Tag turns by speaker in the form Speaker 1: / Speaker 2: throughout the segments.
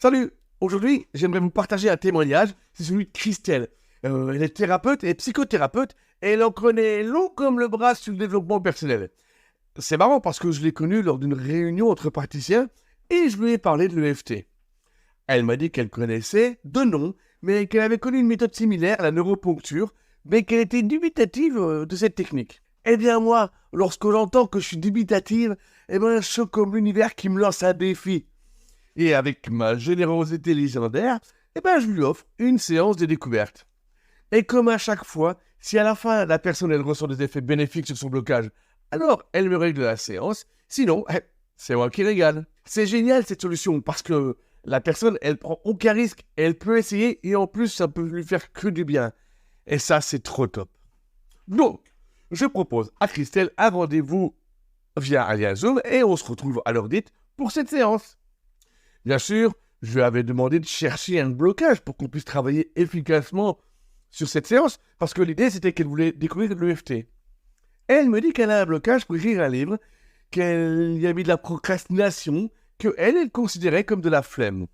Speaker 1: Salut! Aujourd'hui, j'aimerais vous partager un témoignage, c'est celui de Christelle. Elle est thérapeute et psychothérapeute et elle en connaît long comme le bras sur le développement personnel. C'est marrant parce que je l'ai connue lors d'une réunion entre praticiens et je lui ai parlé de l'EFT. Elle m'a dit qu'elle connaissait de nom, mais qu'elle avait connu une méthode similaire à la neuroponcture, mais qu'elle était dubitative de cette technique. Eh bien moi, lorsque j'entends que je suis dubitative, je suis comme l'univers qui me lance un défi. Et avec ma générosité légendaire, je lui offre une séance de découverte. Et comme à chaque fois, si à la fin, la personne elle ressent des effets bénéfiques sur son blocage, alors elle me règle la séance, sinon, c'est moi qui régale. C'est génial cette solution, parce que la personne, elle prend aucun risque, elle peut essayer, et en plus, ça peut lui faire que du bien. Et ça, c'est trop top. Donc, je propose à Christelle un rendez-vous via un lien Zoom, et on se retrouve à l'heure dite pour cette séance. Bien sûr, je lui avais demandé de chercher un blocage pour qu'on puisse travailler efficacement sur cette séance, parce que l'idée, c'était qu'elle voulait découvrir l'EFT. Elle me dit qu'elle a un blocage pour écrire un livre, qu'elle y a mis de la procrastination, qu'elle considérait comme de la flemme.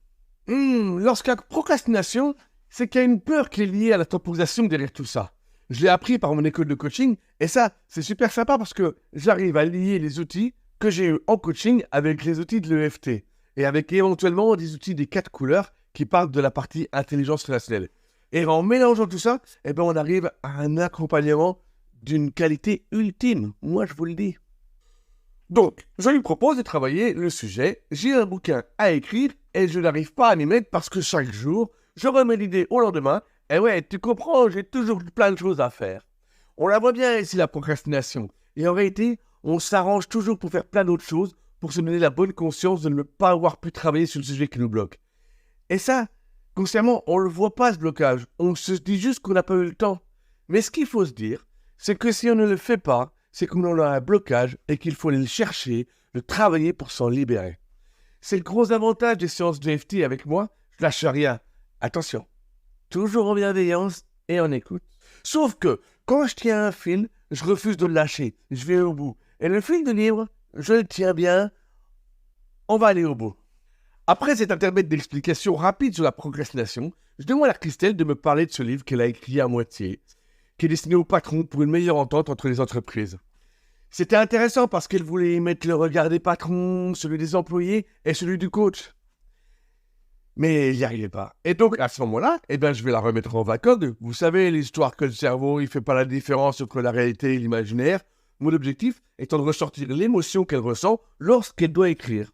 Speaker 1: Lorsqu'il y a procrastination, c'est qu'il y a une peur qui est liée à la temporisation derrière tout ça. Je l'ai appris par mon école de coaching, et ça, c'est super sympa parce que j'arrive à lier les outils que j'ai eus en coaching avec les outils de l'EFT. Et avec éventuellement des outils des 4 couleurs qui parlent de la partie intelligence relationnelle. Et en mélangeant tout ça, on arrive à un accompagnement d'une qualité ultime. Moi, je vous le dis. Donc, je lui propose de travailler le sujet. J'ai un bouquin à écrire et je n'arrive pas à m'y mettre parce que chaque jour, je remets l'idée au lendemain. Et ouais, tu comprends, j'ai toujours plein de choses à faire. On la voit bien ici, la procrastination. Et en réalité, on s'arrange toujours pour faire plein d'autres choses pour se donner la bonne conscience de ne pas avoir pu travailler sur le sujet qui nous bloque. Et ça, consciemment, on ne le voit pas ce blocage. On se dit juste qu'on n'a pas eu le temps. Mais ce qu'il faut se dire, c'est que si on ne le fait pas, c'est qu'on en a un blocage et qu'il faut aller le chercher, le travailler pour s'en libérer. C'est le gros avantage des séances de FT avec moi, je lâche rien. Attention, toujours en bienveillance et en écoute. Sauf que, quand je tiens un fil, je refuse de le lâcher. Je vais au bout. Et le fil de livre, je le tiens bien, on va aller au bout. Après cet intermède d'explication rapide sur la procrastination, je demande à Christelle de me parler de ce livre qu'elle a écrit à moitié, qui est destiné aux patrons pour une meilleure entente entre les entreprises. C'était intéressant parce qu'elle voulait y mettre le regard des patrons, celui des employés et celui du coach. Mais il n'y arrivait pas. Et donc, à ce moment-là, je vais la remettre en vacode. Vous savez, l'histoire que le cerveau, il fait pas la différence entre la réalité et l'imaginaire. Mon objectif étant de ressortir l'émotion qu'elle ressent lorsqu'elle doit écrire.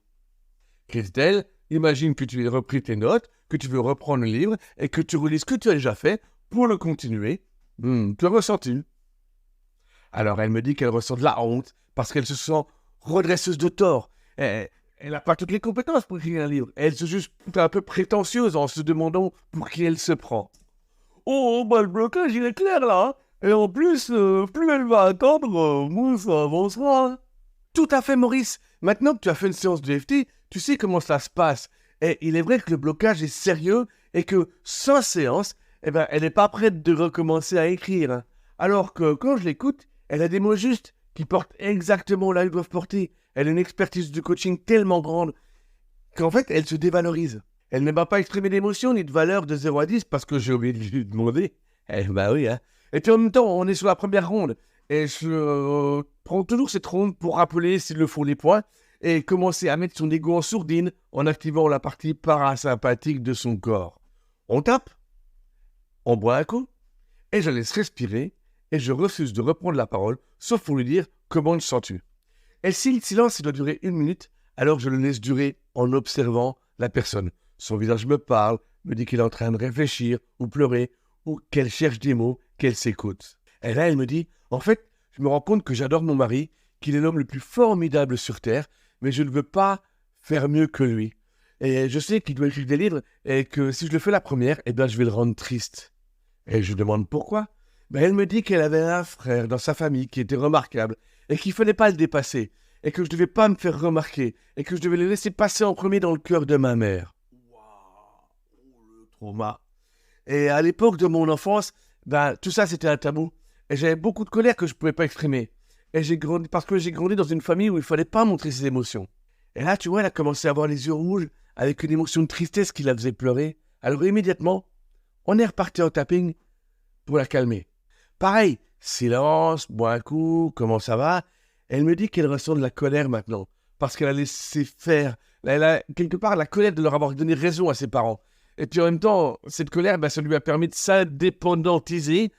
Speaker 1: Christelle, imagine que tu as repris tes notes, que tu veux reprendre le livre et que tu relis ce que tu as déjà fait pour le continuer. Tu as ressenti. Alors elle me dit qu'elle ressent de la honte parce qu'elle se sent redresseuse de tort. Elle n'a pas toutes les compétences pour écrire un livre. Elle se juge un peu prétentieuse en se demandant pour qui elle se prend. Oh, le blocage, il est clair là, hein. Et en plus, plus elle va attendre, moins ça avancera. Tout à fait, Maurice. Maintenant que tu as fait une séance de FT, tu sais comment ça se passe. Et il est vrai que le blocage est sérieux et que sans séance, elle n'est pas prête de recommencer à écrire. Alors que quand je l'écoute, elle a des mots justes qui portent exactement là où ils doivent porter. Elle a une expertise du coaching tellement grande qu'en fait, elle se dévalorise. Elle ne m'a pas exprimé d'émotion ni de valeur de 0 à 10 parce que j'ai oublié de lui demander. Oui, hein. Et puis en même temps, on est sur la première ronde. Et je prends toujours cette ronde pour rappeler s'il le faut les points et commencer à mettre son ego en sourdine en activant la partie parasympathique de son corps. On tape, on boit un coup, et je laisse respirer et je refuse de reprendre la parole, sauf pour lui dire « Comment te sens-tu ?» Et si le silence doit durer 1 minute, alors je le laisse durer en observant la personne. Son visage me parle, me dit qu'il est en train de réfléchir ou pleurer, ou qu'elle cherche des mots, qu'elle s'écoute. Et là, elle me dit, en fait, je me rends compte que j'adore mon mari, qu'il est l'homme le plus formidable sur Terre, mais je ne veux pas faire mieux que lui. Et je sais qu'il doit écrire des livres, et que si je le fais la première, je vais le rendre triste. Et je demande pourquoi. Elle me dit qu'elle avait un frère dans sa famille qui était remarquable, et qu'il ne fallait pas le dépasser, et que je ne devais pas me faire remarquer, et que je devais le laisser passer en premier dans le cœur de ma mère. Waouh, le trauma. Et à l'époque de mon enfance, tout ça c'était un tabou. Et j'avais beaucoup de colère que je ne pouvais pas exprimer. Et parce que j'ai grandi dans une famille où il ne fallait pas montrer ses émotions. Et là, tu vois, elle a commencé à avoir les yeux rouges, avec une émotion de tristesse qui la faisait pleurer. Alors immédiatement, on est reparti en tapping pour la calmer. Pareil, silence, bois un coup, comment ça va? Elle me dit qu'elle ressent de la colère maintenant, parce qu'elle a laissé faire. Elle a quelque part la colère de leur avoir donné raison à ses parents. Et puis en même temps, cette colère, ça lui a permis de s'indépendantiser,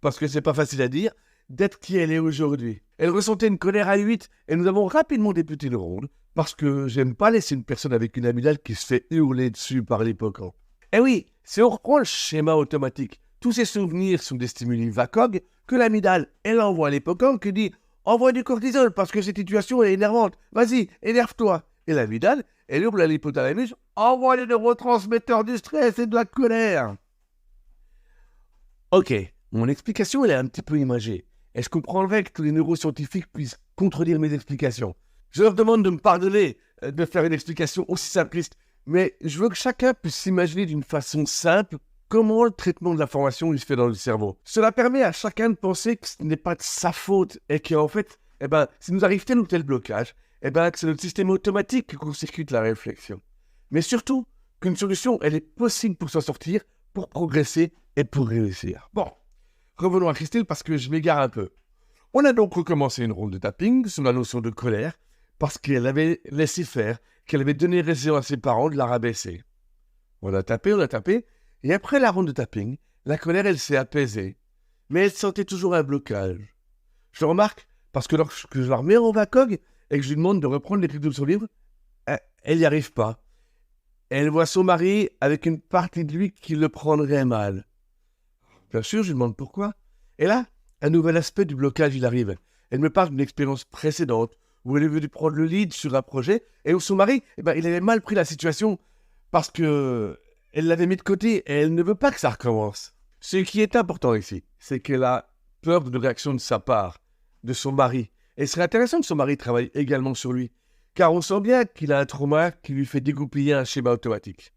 Speaker 1: parce que c'est pas facile à dire, d'être qui elle est aujourd'hui. Elle ressentait une colère à 8 et nous avons rapidement débuté une ronde, parce que j'aime pas laisser une personne avec une amygdale qui se fait hurler dessus par l'hippocampe. Eh oui, si on reprend le schéma automatique, tous ces souvenirs sont des stimuli VACOG que l'amygdale, elle envoie à l'hippocampe qui dit « Envoie du cortisol parce que cette situation est énervante, vas-y, énerve-toi ». Et l'amygdale, elle hurle à l'hypothalamus « Envoie les neurotransmetteurs du stress et de la colère ». Ok, mon explication elle est un petit peu imagée. Et je comprendrais que tous les neuroscientifiques puissent contredire mes explications. Je leur demande de me pardonner de faire une explication aussi simpliste, mais je veux que chacun puisse s'imaginer d'une façon simple comment le traitement de l'information il se fait dans le cerveau. Cela permet à chacun de penser que ce n'est pas de sa faute et qu'en fait, si nous arrive tel ou tel blocage, que c'est notre système automatique qui court-circuite la réflexion. Mais surtout, qu'une solution, elle est possible pour s'en sortir, pour progresser et pour réussir. Bon, revenons à Christelle parce que je m'égare un peu. On a donc recommencé une ronde de tapping sur la notion de colère parce qu'elle avait laissé faire, qu'elle avait donné raison à ses parents de la rabaisser. On a tapé, et après la ronde de tapping, la colère, elle s'est apaisée. Mais elle sentait toujours un blocage. Je le remarque parce que lorsque je la remets en VACOG et que je lui demande de reprendre l'écriture de son livre, elle n'y arrive pas. Elle voit son mari avec une partie de lui qui le prendrait mal. Bien sûr, je lui demande pourquoi. Et là, un nouvel aspect du blocage, il arrive. Elle me parle d'une expérience précédente où elle est venue prendre le lead sur un projet et où son mari, il avait mal pris la situation parce que elle l'avait mis de côté et elle ne veut pas que ça recommence. Ce qui est important ici, c'est qu'elle a peur d'une réaction de sa part, de son mari. Et il serait intéressant que son mari travaille également sur lui, car on sent bien qu'il a un trauma qui lui fait dégoupiller un schéma automatique.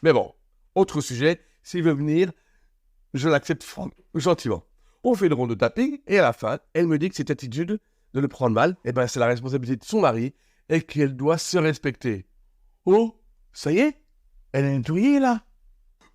Speaker 1: Mais bon, autre sujet, s'il veut venir, je l'accepte gentiment. On fait une ronde de tapping et à la fin, elle me dit que cette attitude de le prendre mal, c'est la responsabilité de son mari et qu'elle doit se respecter. Oh, ça y est? Elle est nettoyée là?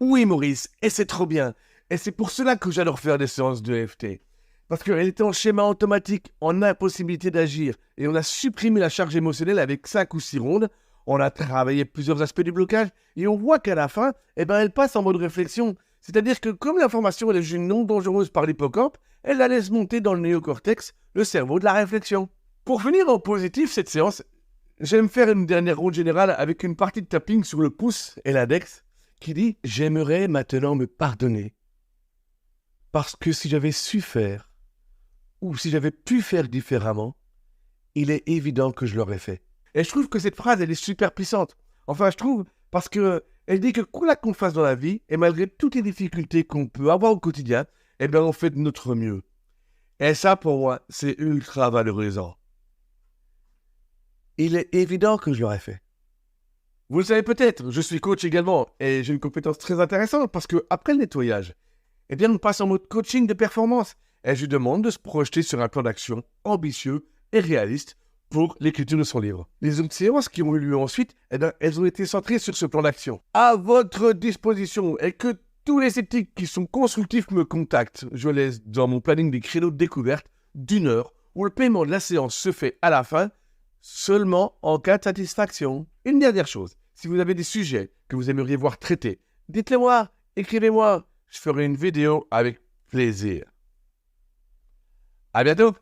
Speaker 1: Oui, Maurice, et c'est trop bien. Et c'est pour cela que j'adore faire des séances de EFT. Parce qu'elle était en schéma automatique, en impossibilité d'agir. Et on a supprimé la charge émotionnelle avec 5 ou 6 rondes. On a travaillé plusieurs aspects du blocage. Et on voit qu'à la fin, elle passe en mode réflexion. C'est-à-dire que comme l'information est jugée non dangereuse par l'hippocampe, elle la laisse monter dans le néocortex, le cerveau de la réflexion. Pour finir en positif cette séance, j'aime faire une dernière ronde générale avec une partie de tapping sur le pouce et l'index qui dit « J'aimerais maintenant me pardonner. Parce que si j'avais su faire, ou si j'avais pu faire différemment, il est évident que je l'aurais fait. » Et je trouve que cette phrase, elle est super puissante. Enfin, je trouve, parce que elle dit que quoi qu'on fasse dans la vie, et malgré toutes les difficultés qu'on peut avoir au quotidien, on fait de notre mieux. Et ça, pour moi, c'est ultra valorisant. Il est évident que je l'aurais fait. Vous le savez peut-être, je suis coach également, et j'ai une compétence très intéressante, parce que après le nettoyage, on passe en mode coaching de performance, et je lui demande de se projeter sur un plan d'action ambitieux et réaliste pour l'écriture de son livre. Les autres séances qui ont eu lieu ensuite, elles ont été centrées sur ce plan d'action. À votre disposition, et que tous les sceptiques qui sont constructifs me contactent. Je laisse dans mon planning des créneaux de découverte d'1 heure, où le paiement de la séance se fait à la fin, seulement en cas de satisfaction. Une dernière chose, si vous avez des sujets que vous aimeriez voir traités, dites-les moi, écrivez-moi, je ferai une vidéo avec plaisir. À bientôt!